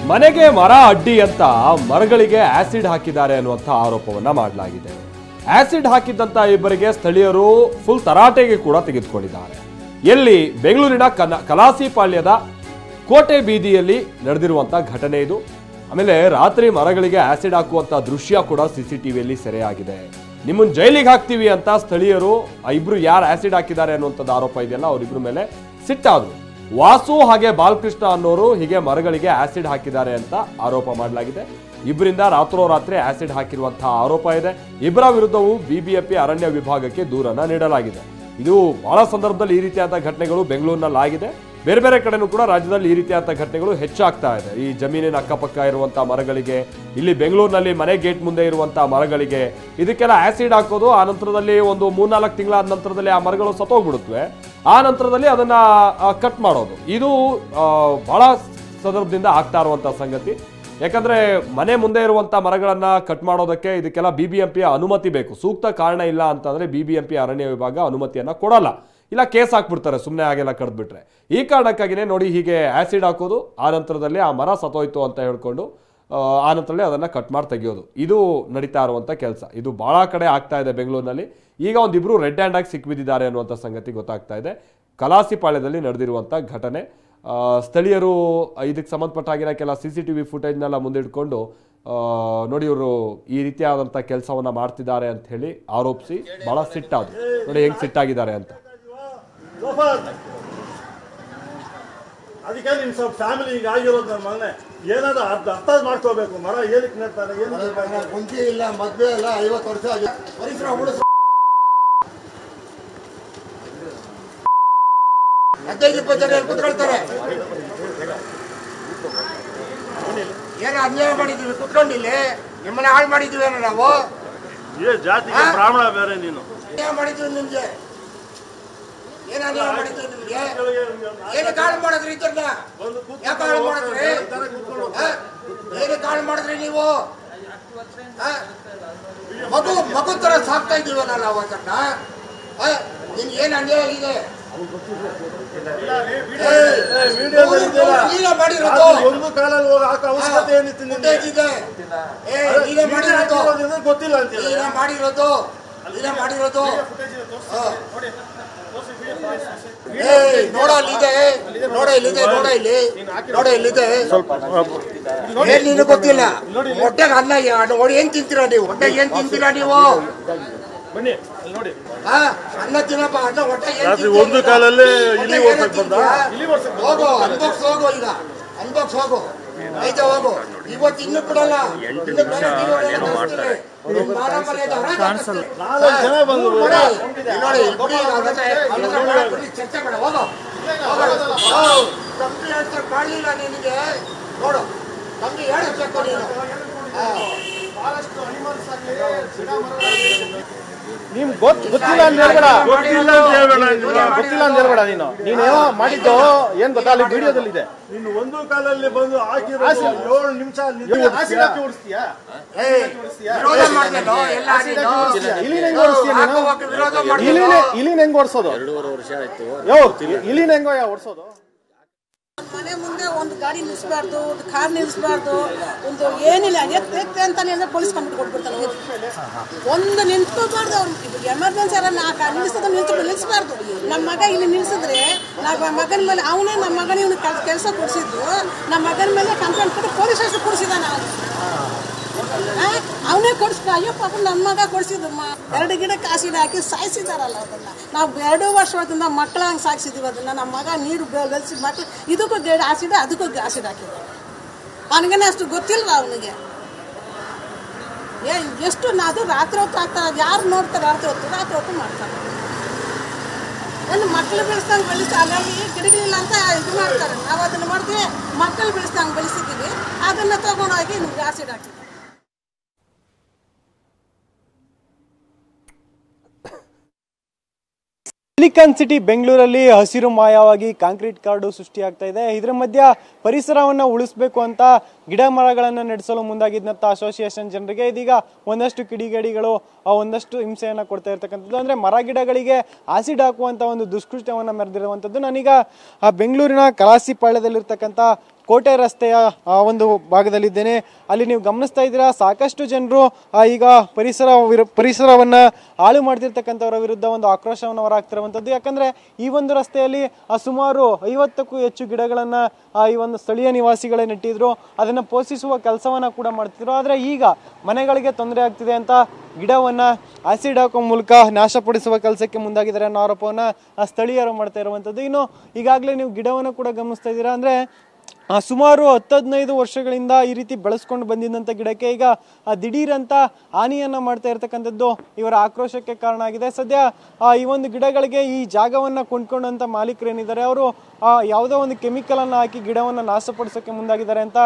ಮನೆಗೆ ಮರ ಅಡ್ಡಿ ಅಂತ ಮರಗಳಿಗೆ ಆಸಿಡ್ ಹಾಕಿದ್ದಾರೆ ಅನ್ನುವಂಥ ಆರೋಪವನ್ನ ಮಾಡಲಾಗಿದೆ. ಆಸಿಡ್ ಹಾಕಿದ್ದಂತ ಇಬ್ಬರಿಗೆ ಸ್ಥಳೀಯರು ಫುಲ್ ತರಾಟೆಗೆ ಕೂಡ ತೆಗೆದುಕೊಂಡಿದ್ದಾರೆ. ಎಲ್ಲಿ ಬೆಂಗಳೂರಿನ ಕಲಾಸಿಪಾಳ್ಯದ ಕೋಟೆ ಬೀದಿಯಲ್ಲಿ ನಡೆದಿರುವಂತ ಘಟನೆ ಇದು. ಆಮೇಲೆ ರಾತ್ರಿ ಮರಗಳಿಗೆ ಆಸಿಡ್ ಹಾಕುವಂತ ದೃಶ್ಯ ಕೂಡ ಸಿಸಿಟಿವಿಯಲ್ಲಿ ಸೆರೆಯಾಗಿದೆ. ನಿಮ್ಮನ್ನ ಜೈಲಿಗೆ ಹಾಕ್ತೀವಿ ಅಂತ ಸ್ಥಳೀಯರು ಇಬ್ರು ಯಾರು ಆಸಿಡ್ ಹಾಕಿದ್ದಾರೆ ಅನ್ನುವಂಥದ್ದು ಆರೋಪ ಇದೆಯಲ್ಲ ಅವರಿಬ್ರು ಮೇಲೆ ಸಿಟ್ಟಾದ್ರು. ವಾಸು ಹಾಗೆ ಬಾಲಕೃಷ್ಣ ಅನ್ನೋರು ಹೀಗೆ ಮರಗಳಿಗೆ ಆಸಿಡ್ ಹಾಕಿದ್ದಾರೆ ಅಂತ ಆರೋಪ ಮಾಡಲಾಗಿದೆ. ಇಬ್ಬರಿಂದ ರಾತ್ರೋರಾತ್ರಿ ಆಸಿಡ್ ಹಾಕಿರುವಂತಹ ಆರೋಪ ಇದೆ. ಇಬ್ಬರ ವಿರುದ್ಧವೂ ಬಿಬಿಎಂಪಿ ಅರಣ್ಯ ವಿಭಾಗಕ್ಕೆ ದೂರನ್ನ ನೀಡಲಾಗಿದೆ. ಇದು ಬಹಳ ಸಂದರ್ಭದಲ್ಲಿ ಈ ರೀತಿಯಾದ ಘಟನೆಗಳು ಬೆಂಗಳೂರಿನಲ್ಲಿ ಆಗಿದೆ. ಬೇರೆ ಬೇರೆ ಕಡೆನೂ ಕೂಡ ರಾಜ್ಯದಲ್ಲಿ ಈ ರೀತಿಯಾದ ಘಟನೆಗಳು ಹೆಚ್ಚಾಗ್ತಾ ಇದೆ. ಈ ಜಮೀನಿನ ಅಕ್ಕಪಕ್ಕ ಇರುವಂತಹ ಮರಗಳಿಗೆ, ಇಲ್ಲಿ ಬೆಂಗಳೂರಿನಲ್ಲಿ ಮನೆ ಗೇಟ್ ಮುಂದೆ ಇರುವಂತಹ ಮರಗಳಿಗೆ ಇದಕ್ಕೆಲ್ಲ ಆಸಿಡ್ ಹಾಕೋದು. ಆ ನಂತರದಲ್ಲಿ ಒಂದು 3-4 ತಿಂಗಳಾದ ನಂತರದಲ್ಲಿ ಆ ಮರಗಳು ಸತ್ತೋಗ್ಬಿಡುತ್ತವೆ. ಆ ನಂತರದಲ್ಲಿ ಅದನ್ನ ಕಟ್ ಮಾಡೋದು ಇದು ಬಹಳ ಸಂದರ್ಭದಿಂದ ಆಗ್ತಾ ಇರುವಂತಹ ಸಂಗತಿ. ಯಾಕಂದ್ರೆ ಮನೆ ಮುಂದೆ ಇರುವಂತಹ ಮರಗಳನ್ನ ಕಟ್ ಮಾಡೋದಕ್ಕೆ ಇದಕ್ಕೆಲ್ಲ ಬಿಬಿಎಂಪಿಯ ಅನುಮತಿ ಬೇಕು. ಸೂಕ್ತ ಕಾರಣ ಇಲ್ಲ ಅಂತಂದ್ರೆ ಬಿಬಿಎಂಪಿ ಅರಣ್ಯ ವಿಭಾಗ ಅನುಮತಿಯನ್ನ ಕೊಡಲ್ಲ, ಇಲ್ಲ ಕೇಸ್ ಹಾಕ್ಬಿಡ್ತಾರೆ ಸುಮ್ಮನೆ ಹಾಗೆಲ್ಲ ಕಡ್ದ್ಬಿಟ್ರೆ. ಈ ಕಾರಣಕ್ಕಾಗಿನೇ ನೋಡಿ ಹೀಗೆ ಆಸಿಡ್ ಹಾಕೋದು, ಆ ನಂತರದಲ್ಲಿ ಆ ಮರ ಸತ್ತೋಯ್ತು ಅಂತ ಹೇಳ್ಕೊಂಡು ಆ ನಂತರದಲ್ಲಿ ಅದನ್ನ ಕಟ್ ಮಾಡಿ ತೆಗೆಯೋದು, ಇದು ನಡೀತಾ ಇರುವಂತ ಕೆಲಸ. ಇದು ಬಹಳ ಕಡೆ ಆಗ್ತಾ ಇದೆ ಬೆಂಗಳೂರಿನಲ್ಲಿ. ಈಗ ಒಂದಿಬ್ರು ರೆಡ್ ಹ್ಯಾಂಡ್ ಆಗಿ ಸಿಕ್ಬಿದ್ದಿದ್ದಾರೆ ಅನ್ನುವಂಥ ಸಂಗತಿ ಗೊತ್ತಾಗ್ತಾ ಇದೆ. ಕಲಾಸಿಪಾಳ್ಯದಲ್ಲಿ ನಡೆದಿರುವಂಥ ಘಟನೆ. ಸ್ಥಳೀಯರು ಇದಕ್ಕೆ ಸಂಬಂಧಪಟ್ಟಾಗಿರೋ ಕೆಲ CCTV ಫುಟೇಜ್ನೆಲ್ಲ ಮುಂದಿಟ್ಕೊಂಡು ನೋಡಿ ಇವರು ಈ ರೀತಿಯಾದಂಥ ಕೆಲಸವನ್ನ ಮಾಡ್ತಿದ್ದಾರೆ ಅಂತ ಹೇಳಿ ಆರೋಪಿಸಿ ಬಹಳ ಸಿಟ್ಟಾದ್ರು. ನೋಡಿ ಹೆಂಗ್ ಸಿಟ್ಟಾಗಿದ್ದಾರೆ ಅಂತ. ಅದಕ್ಕೆ ನಿಮ್ ಸ್ವಲ್ಪ ಫ್ಯಾಮಿಲಿ ಈಗ ಆಗಿರೋದು ನನ್ನ ಮಗನೇ ಏನಾದ್ರು ಅರ್ಥ ಮಾಡ್ಕೋಬೇಕು. ಮರ ಏನಕ್ಕೆ ನೆಡ್ತಾರೆ, ಏನು ಕುಂತಿ ಇಲ್ಲ, ಮದ್ವೆ ಇಲ್ಲ, 50 ವರ್ಷ ಪರಿಸರ ಉಳಿಸ 15-20 ಜನ ಕುತ್ಕೊಳ್ತಾರೆ. ಏನೋ ಅನ್ಯಾಯ ಮಾಡಿದೀವಿ ಕುತ್ಕೊಂಡಿಲ್ಲ, ನಿಮ್ಮನ್ನ ಹಾಳು ಮಾಡಿದೀವಿ ಏನೋ ನಾವು. ಜಾತಿಗೆ ಬ್ರಾಹ್ಮಣ ಬೇರೆ, ನೀನು ಅನ್ಯಾಯ ಮಾಡಿದ್ವಿ ನಿಮ್ಗೆ. ಏನು ಅನ್ಯಾಯ ಮಾಡಿದ್ವಿ ನಿಮ್ಗೆ? ಏನು ಕಾಳು ಮಾಡಿದ್ರಿ ಇದನ್ನ? ಯಾಕೆ ಕಾಳು ಮಾಡಿದ್ರಿ? ಏನು ಕಾಳು ಮಾಡಿದ್ರಿ ನೀವು? ಮಗು ತರ ಸಾಕ್ತಾ ಇದ್ದೀವಲ್ಲ ನಾವು ಅದನ್ನ. ನಿಮ್ಗೆ ಏನು ಅನ್ಯಾಯ ಇದೆ? ನೀನೇ ಮಾಡಿರೋದು. ಒಂದು ಕಾಲಲ್ಲಿ ಹೋಗಿ ಹಾಕೋ ಅವಶ್ಯಕತೆ ಏನಿತ್ತು ನಿಮಗೆ? ನೀನೇ ಮಾಡಿರೋದು, ಗೊತ್ತಿಲ್ಲ ಅಂತ. ನೀನೇ ಮಾಡಿರೋದು, ನೀನೇ ಮಾಡಿರೋದು. ನೋಡ ಇಲ್ಲಿದೆ, ನೋಡ ಇಲ್ಲಿದೆ, ನೋಡ ಇಲ್ಲಿ, ನೋಡ ಇಲ್ಲಿದೆ. ಏನ್ ನೀನು ಗೊತ್ತಿಲ್ಲ? ಹೊಟ್ಟೆಗೆ ಅನ್ನ ನೋಡಿ ಏನ್ ತಿಂತೀರಾ ನೀವು? ಹೊಟ್ಟೆಗೆ ಏನ್ ತಿಂತೀರಾ ನೀವು? ಅನ್ನ ತಿನ್ನಪ್ಪ, ಅನ್ನ ಹೊಟ್ಟೆ ಒಂದು ಕಾಲಲ್ಲಿ ಹೋಗು, ಅನ್ಬಾಕ್ಸ್ ಹೋಗು, ಈಗ ಅನ್ಬಾಕ್ಸ್ ಹೋಗು, ಆಯ್ತಾ ಹೋಗು. ಇವತ್ತು ಇನ್ನು ಬಿಡಲ್ಲ, ಇನ್ನು ಬೇರೆ ಚರ್ಚೆ ಬೇಡ, ಹೋಗು. ಕಂಪ್ನಿ ಆನ್ಸರ್ ಮಾಡಲಿಲ್ಲ ನಿನಗೆ, ನೋಡು ಕಂಪ್ನಿ ಹೇಳಬೇಕು ನೀನು. ನಿಮ್ಗೆ ಗೊತ್ತಿಲ್ಲ ಅಂತ ಹೇಳ್ಬೇಡ, ಗೊತ್ತಿಲ್ಲ ಅಂತ ಹೇಳ್ಬೇಡ. ನೀನೇನೋ ಮಾಡಿದ್ದು ಏನ್ ಗೊತ್ತಾ, ಅಲ್ಲಿ ವಿಡಿಯೋದಲ್ಲಿ ಇದೆ. ನೀನು ಒಂದು ಕಾಲಲ್ಲಿ ಬಂದು ಹಾಕಿರೋ 7 ನಿಮಿಷ ಇಲ್ಲಿನ ಹೆಂಗ್ ಓಡಿಸೋದು? 2.5 ವರ್ಷ ಆಯ್ತು. ಇಲ್ಲಿನ ಹೆಂಗ ಓಡಿಸೋದು? ಮನೆ ಮುಂದೆ ಒಂದು ಗಾಡಿ ನಿಲ್ಲಿಸಬಾರ್ದು, ಒಂದು ಕಾರ್ ನಿಲ್ಲಿಸಬಾರ್ದು, ಒಂದು ಏನಿಲ್ಲ ಎತ್ತೆ ಅಂತಾನೆ ಅಂದ್ರೆ ಪೊಲೀಸ್ ಕಂಪ್ಲೇಂಟ್ ಕೊಟ್ಬಿಡ್ತಾರೆ. ಒಂದು ನಿಂತ್ಕೋಬಾರ್ದು. ಅವ್ರು ಎಮರ್ಜೆನ್ಸಿ ನಿಲ್ಲಿಸೋದು ನಿಲ್ಲಿಸಬಾರ್ದು. ನಮ್ಮ ಮಗ ಇಲ್ಲಿ ನಿಲ್ಸಿದ್ರೆ ನಾವು ಮಗನ ಮೇಲೆ ಅವನೇ ನಮ್ಮ ಮಗನ ಇವನು ಕೆಲಸ ಕೊಡಿಸಿದ್ದು, ನಮ್ಮ ಮಗನ ಮೇಲೆ ಕಂಪ್ಲೇಂಟ್ ಕೊಟ್ಟು ಪೊಲೀಸ್ ಸ್ಟೇಷನ್ ಕೊಡಿಸಿದಾನ. ಅವನೇ ಕೊಡಿಸ್ಕ, ಅಯ್ಯೋ ಪಾಪ ನನ್ನ ಮಗ ಕೊಡಿಸಿದ್ದು. 2 ಗಿಡಕ್ಕೆ ಆಸಿಡ್ ಹಾಕಿ ಸಾಯಿಸಿದಾರಲ್ಲ ಅದನ್ನ. ನಾವು 2 ವರ್ಷದಿಂದ ಮಕ್ಕಳ ಹಂಗೆ ಸಾಗಿಸಿದೀವಿ ಅದನ್ನ. ನಮ್ಮ ಮಗ ನೀರು ಬೆಳೆಸಿ ಮಕ್ಳು ಇದಕ್ಕೂ ಆಸಿಡ್ ಅದಕ್ಕೂ ಆಸಿಡ್ ಹಾಕಿದ್ದಾರೆ. ಅವನಿಗೇನೆ ಅಷ್ಟು ಗೊತ್ತಿಲ್ವ ಅವನಿಗೆ? ಎಷ್ಟು ಅದು ರಾತ್ರಿ ಹೊತ್ತು ಆಗ್ತಾರೆ. ಯಾರು ನೋಡ್ತಾರೆ? ರಾತ್ರಿ ಹೊತ್ತು ಮಾಡ್ತಾರೆ. ಒಂದು ಮಕ್ಕಳು ಬೆಳೆಸ್ದಂಗೆ ಬೆಳೆಸಿ ಅಲ್ಲಲ್ಲಿ ಗಿಡಗಳಿಲ್ಲ ಅಂತ ಇದು ಮಾಡ್ತಾರೆ. ನಾವು ಅದನ್ನು ಮಾಡ್ತೀವಿ, ಮಕ್ಕಳು ಬೆಳೆಸ್ದಂಗೆ ಬೆಳೆಸಿದ್ದೀವಿ, ಅದನ್ನು ತಗೊಂಡೋಗಿ ನಿಮ್ಗೆ ಆಸಿಡ್ ಹಾಕಿದ್ದೀವಿ. ಸಿಲಿಕಾನ್ ಸಿಟಿ ಬೆಂಗಳೂರಲ್ಲಿ ಹಸಿರು ಮಾಯವಾಗಿ ಕಾಂಕ್ರೀಟ್ ಕಾಡು ಸೃಷ್ಟಿಯಾಗ್ತಾ ಇದೆ. ಇದರ ಮಧ್ಯ ಪರಿಸರವನ್ನು ಉಳಿಸಬೇಕು ಅಂತ ಗಿಡ ಮರಗಳನ್ನು ನಡೆಸಲು ಮುಂದಾಗಿದ್ದಂಥ ಅಸೋಸಿಯೇಷನ್ ಜನರಿಗೆ ಇದೀಗ ಒಂದಷ್ಟು ಕಿಡಿಗೇಡಿಗಳು ಒಂದಷ್ಟು ಹಿಂಸೆಯನ್ನು ಕೊಡ್ತಾ ಇರ್ತಕ್ಕಂಥದ್ದು. ಅಂದರೆ ಮರ ಗಿಡಗಳಿಗೆ ಆಸಿಡ್ ಹಾಕುವಂಥ ಒಂದು ದುಷ್ಕೃತ್ಯವನ್ನು ಮೆರೆದಿರುವಂಥದ್ದು. ನಾನೀಗ ಬೆಂಗಳೂರಿನ ಕಲಾಸಿಪಾಳ್ಯದಲ್ಲಿರ್ತಕ್ಕಂಥ ಕೋಟೆ ರಸ್ತೆಯ ಒಂದು ಭಾಗದಲ್ಲಿದ್ದೇನೆ. ಅಲ್ಲಿ ನೀವು ಗಮನಿಸ್ತಾ ಇದ್ದೀರಾ, ಸಾಕಷ್ಟು ಜನರು ಈಗ ಪರಿಸರವನ್ನ ಹಾಳು ಮಾಡ್ತಿರ್ತಕ್ಕಂಥವರ ವಿರುದ್ಧ ಒಂದು ಆಕ್ರೋಶವನ್ನು ಹೊರಹಾಕ್ತಿರುವಂಥದ್ದು. ಯಾಕಂದ್ರೆ ಈ ಒಂದು ರಸ್ತೆಯಲ್ಲಿ ಸುಮಾರು 50ಕ್ಕೂ ಹೆಚ್ಚು ಗಿಡಗಳನ್ನ ಈ ಒಂದು ಸ್ಥಳೀಯ ನಿವಾಸಿಗಳೇ ನೆಟ್ಟಿದ್ರು, ಅದನ್ನ ಪೋಷಿಸುವ ಕೆಲಸವನ್ನ ಕೂಡ ಮಾಡ್ತಿದ್ರು. ಆದ್ರೆ ಈಗ ಮನೆಗಳಿಗೆ ತೊಂದರೆ ಆಗ್ತಿದೆ ಅಂತ ಗಿಡವನ್ನ ಆಸಿಡ್ ಹಾಕುವ ಮೂಲಕ ನಾಶಪಡಿಸುವ ಕೆಲಸಕ್ಕೆ ಮುಂದಾಗಿದ್ದಾರೆ ಅನ್ನೋ ಆರೋಪವನ್ನ ಸ್ಥಳೀಯರು ಮಾಡ್ತಾ ಇರುವಂಥದ್ದು. ಇನ್ನು ಈಗಾಗಲೇ ನೀವು ಗಿಡವನ್ನು ಕೂಡ ಗಮನಿಸ್ತಾ ಇದ್ದೀರಾ, ಅಂದ್ರೆ ಸುಮಾರು 10-15 ವರ್ಷಗಳಿಂದ ಈ ರೀತಿ ಬೆಳೆಸ್ಕೊಂಡು ಬಂದಿದ್ದಂಥ ಗಿಡಕ್ಕೆ ಈಗ ದಿಢೀರಂತ ಹಾನಿಯನ್ನ ಮಾಡ್ತಾ ಇರ್ತಕ್ಕಂಥದ್ದು ಇವರ ಆಕ್ರೋಶಕ್ಕೆ ಕಾರಣ ಆಗಿದೆ. ಸದ್ಯ ಈ ಒಂದು ಗಿಡಗಳಿಗೆ ಈ ಜಾಗವನ್ನ ಕೊಂಡ್ಕೊಂಡಂತ ಮಾಲೀಕರು ಏನಿದ್ದಾರೆ ಅವರು ಯಾವುದೋ ಒಂದು ಕೆಮಿಕಲ್ ಅನ್ನು ಹಾಕಿ ಗಿಡವನ್ನ ನಾಶಪಡಿಸೋಕೆ ಮುಂದಾಗಿದ್ದಾರೆ ಅಂತ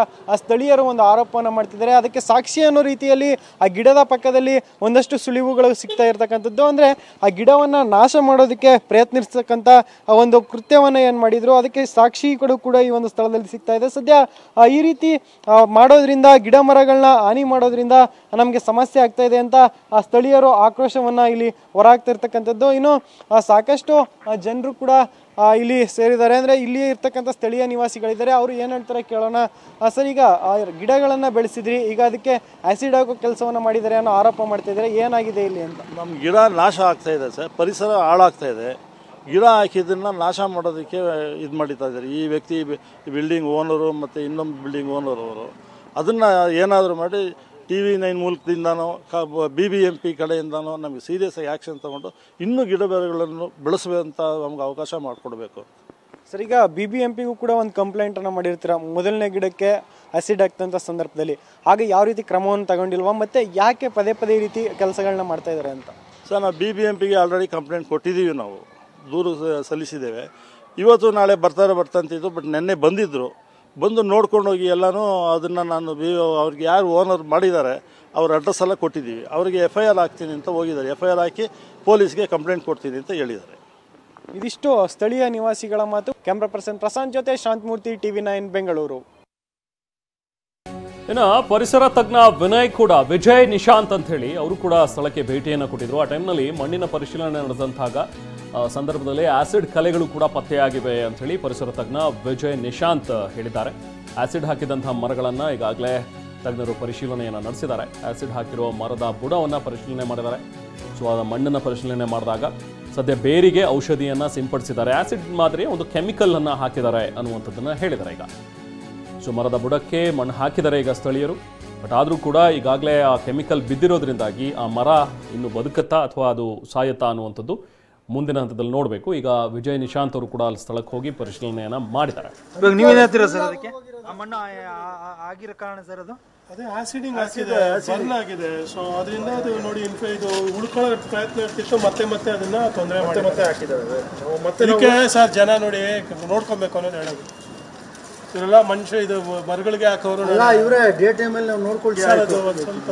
ಸ್ಥಳೀಯರು ಒಂದು ಆರೋಪವನ್ನ ಮಾಡ್ತಿದ್ದಾರೆ. ಅದಕ್ಕೆ ಸಾಕ್ಷಿ ಅನ್ನೋ ರೀತಿಯಲ್ಲಿ ಆ ಗಿಡದ ಪಕ್ಕದಲ್ಲಿ ಒಂದಷ್ಟು ಸುಳಿವುಗಳು ಸಿಗ್ತಾ ಇರ್ತಕ್ಕಂಥದ್ದು. ಅಂದ್ರೆ ಆ ಗಿಡವನ್ನ ನಾಶ ಮಾಡೋದಕ್ಕೆ ಪ್ರಯತ್ನಿಸ್ತಕ್ಕಂಥ ಒಂದು ಕೃತ್ಯವನ್ನ ಏನ್ ಮಾಡಿದ್ರು ಅದಕ್ಕೆ ಸಾಕ್ಷಿಗಳು ಕೂಡ ಈ ಒಂದು ಸ್ಥಳದಲ್ಲಿ ಸಿಗ್ತಾ ಇದೆ. ಸದ್ಯ ಈ ರೀತಿ ಮಾಡೋದ್ರಿಂದ, ಗಿಡ ಮರಗಳನ್ನ ಹಾನಿ ಮಾಡೋದ್ರಿಂದ ನಮ್ಗೆ ಸಮಸ್ಯೆ ಆಗ್ತಾ ಇದೆ ಅಂತ ಸ್ಥಳೀಯರು ಆಕ್ರೋಶವನ್ನ ಇಲ್ಲಿ ಹೊರಹಾಕ್ತಾ ಇರ್ತಕ್ಕಂಥದ್ದು. ಇನ್ನು ಸಾಕಷ್ಟು ಜನರು ಕೂಡ ಇಲ್ಲಿ ಸೇರಿದ್ದಾರೆ. ಅಂದ್ರೆ ಇಲ್ಲಿ ಇರ್ತಕ್ಕಂಥ ಸ್ಥಳೀಯ ನಿವಾಸಿಗಳಿದ್ದಾರೆ, ಅವರು ಏನ್ ಹೇಳ್ತಾರೆ ಕೇಳೋಣ. ಸರ್, ಈಗ ಗಿಡಗಳನ್ನ ಬೆಳೆಸಿದ್ರಿ, ಈಗ ಅದಕ್ಕೆ ಆಸಿಡ್ ಹಾಕೋ ಕೆಲಸವನ್ನ ಮಾಡಿದ್ದಾರೆ ಅನ್ನೋ ಆರೋಪ ಮಾಡ್ತಾ ಇದ್ದಾರೆ, ಏನಾಗಿದೆ ಇಲ್ಲಿ ಅಂತ? ನಮ್ಮ ಗಿಡ ನಾಶ ಆಗ್ತಾ ಇದೆ ಸರ್, ಪರಿಸರ ಹಾಳಾಗ್ತಾ ಇದೆ. ಗಿಡ ಹಾಕಿದ್ದನ್ನು ನಾಶ ಮಾಡೋದಕ್ಕೆ ಇದು ಮಾಡಿತಾ ಇದ್ದಾರೆ ಈ ವ್ಯಕ್ತಿ, ಬಿಲ್ಡಿಂಗ್ ಓನರು ಮತ್ತು ಇನ್ನೊಂದು ಬಿಲ್ಡಿಂಗ್ ಓನರ್ ಅವರು. ಅದನ್ನು ಏನಾದರೂ ಮಾಡಿ TV9 ಮೂಲಕದಿಂದನೋ BBMP ಕಡೆಯಿಂದನೋ ನಮಗೆ ಸೀರಿಯಸ್ ಆಗಿ ಆ್ಯಕ್ಷನ್ ತೊಗೊಂಡು ಇನ್ನೂ ಗಿಡ ಮರಗಳನ್ನು ಬೆಳೆಸುವಂಥ ನಮ್ಗೆ ಅವಕಾಶ ಮಾಡಿಕೊಡ್ಬೇಕು. ಸರ್, ಈಗ BBMPಗೂ ಕೂಡ ಒಂದು ಕಂಪ್ಲೇಂಟನ್ನು ಮಾಡಿರ್ತೀರ ಮೊದಲನೇ ಗಿಡಕ್ಕೆ ಆಸಿಡ್ ಹಾಕ್ತಂಥ ಸಂದರ್ಭದಲ್ಲಿ, ಆಗ ಯಾವ ರೀತಿ ಕ್ರಮವನ್ನು ತಗೊಂಡಿಲ್ವಾ, ಮತ್ತು ಯಾಕೆ ಪದೇ ಪದೇ ಈ ರೀತಿ ಕೆಲಸಗಳನ್ನ ಮಾಡ್ತಾ ಇದ್ದಾರೆ ಅಂತ? ಸರ್, ನಾವು BBMPಗೆ ಆಲ್ರೆಡಿ ಕಂಪ್ಲೇಂಟ್ ಕೊಟ್ಟಿದ್ದೀವಿ, ನಾವು ದೂರು ಸಲ್ಲಿಸಿದ್ದೇವೆ. ಇವತ್ತು ನಾಳೆ ಬರ್ತಾರಂತಿದ್ದು, ಬಟ್ ನೆನ್ನೆ ಬಂದು ನೋಡ್ಕೊಂಡು ಹೋಗಿ ಎಲ್ಲನೂ ಅದನ್ನು ನಾನು ಅವ್ರಿಗೆ ಯಾರು ಓನರ್ ಮಾಡಿದ್ದಾರೆ ಅವ್ರ ಅಡ್ರೆಸ್ ಎಲ್ಲ ಕೊಟ್ಟಿದ್ದೀವಿ. ಅವರಿಗೆ FIR ಹಾಕ್ತೀನಿ ಅಂತ ಹೋಗಿದ್ದಾರೆ. FIR ಹಾಕಿ ಪೊಲೀಸ್ಗೆ ಕಂಪ್ಲೇಂಟ್ ಕೊಡ್ತೀನಿ ಅಂತ ಹೇಳಿದ್ದಾರೆ. ಇದಿಷ್ಟು ಸ್ಥಳೀಯ ನಿವಾಸಿಗಳ ಮಾತು. ಕ್ಯಾಮ್ರಾ ಪರ್ಸನ್ ಪ್ರಶಾಂತ್ ಜೊತೆ ಶಾಂತಮೂರ್ತಿ, TV9 ಬೆಂಗಳೂರು. ಇನ್ನು ಪರಿಸರ ತಜ್ಞ ವಿನಯ್ ಕೂಡ, ವಿಜಯ್ ನಿಶಾಂತ್ ಅಂತ ಹೇಳಿ ಅವರು ಕೂಡ ಸ್ಥಳಕ್ಕೆ ಭೇಟಿಯನ್ನು ಕೊಟ್ಟಿದ್ರು. ಆ ಟೈಮ್ನಲ್ಲಿ ಮಣ್ಣಿನ ಪರಿಶೀಲನೆ ನಡೆದಂತಾಗ ಸಂದರ್ಭದಲ್ಲಿ ಆಸಿಡ್ ಕಲೆಗಳು ಕೂಡ ಪತ್ತೆಯಾಗಿವೆ ಅಂತ ಹೇಳಿ ಪರಿಸರ ತಜ್ಞ ವಿಜಯ್ ನಿಶಾಂತ್ ಹೇಳಿದ್ದಾರೆ. ಆಸಿಡ್ ಹಾಕಿದಂತಹ ಮರಗಳನ್ನು ಈಗಾಗಲೇ ತಜ್ಞರು ಪರಿಶೀಲನೆಯನ್ನು ನಡೆಸಿದ್ದಾರೆ. ಆಸಿಡ್ ಹಾಕಿರುವ ಮರದ ಬುಡವನ್ನು ಪರಿಶೀಲನೆ ಮಾಡಿದ್ದಾರೆ. ಸೊ ಆ ಮಣ್ಣನ್ನು ಪರಿಶೀಲನೆ ಮಾಡಿದಾಗ ಸದ್ಯ ಬೇರಿಗೆ ಔಷಧಿಯನ್ನು ಸಿಂಪಡಿಸಿದ್ದಾರೆ. ಆಸಿಡ್ ಮಾದರಿ ಒಂದು ಕೆಮಿಕಲನ್ನು ಹಾಕಿದ್ದಾರೆ ಅನ್ನುವಂಥದ್ದನ್ನು ಹೇಳಿದ್ದಾರೆ. ಈಗ ಸೊ ಮರದ ಬುಡಕ್ಕೆ ಮಣ್ಣು ಹಾಕಿದ್ದಾರೆ ಈಗ ಸ್ಥಳೀಯರು. ಬಟ್ ಆದರೂ ಕೂಡ ಈಗಾಗಲೇ ಆ ಕೆಮಿಕಲ್ ಬಿದ್ದಿರೋದ್ರಿಂದಾಗಿ ಆ ಮರ ಇನ್ನು ಬದುಕತ್ತಾ ಅಥವಾ ಅದು ಸಾಯತ್ತಾ ಅನ್ನುವಂಥದ್ದು ಮುಂದಿನ ಹಂತದಲ್ಲಿ ನೋಡಬೇಕು. ಈಗ ವಿಜಯ್ ನಿಶಾಂತ್ ಅವರು ಕೂಡ ಅಲ್ಲಿ ಸ್ಥಳಕ್ಕೆ ಹೋಗಿ ಪರಿಶೀಲನೆಯನ್ನ ಮಾಡಿದ್ದಾರೆ. ನೀವೇನ್ ಹೇಳ್ತೀರಾ ಸರ್ ಅದಕ್ಕೆ? ಆ ಮಣ್ಣು ಆಗಿರೋ ಕಾರಣ ಸರ್ ಅದು ಅದೇ ಆಸಿಡಿಂಗ್ ಆಗಿದೆ, ಬರ್ನ್ ಆಗಿದೆ. ಸೊ ಅದರಿಂದ ಅದು ನೋಡಿ ಇದು ಉಳ್ಕೊಳ್ಳೋ ಪ್ರಯತ್ನ ಇರ್ತಿತ್ತು, ಮತ್ತೆ ಅದನ್ನ ತೊಂದರೆ ಮತ್ತೆ ಹಾಕಿದ್ದಾರೆ. ಮತ್ತೆ ಸರ್ ಜನ ನೋಡಿ ನೋಡ್ಕೊಬೇಕು ಅನ್ನೋದು ಹೇಳೋದು. ಇವರೆಲ್ಲ ಮನುಷ್ಯ ಇದು ಮರಗಳಿಗೆ ಹಾಕೋರು ಇವರೇ ಡೇ ಟೈಮಲ್ಲಿ ನಾವು ನೋಡ್ಕೊಳ್ತೀವಿ. ಅದು ಒಂದು ಸ್ವಲ್ಪ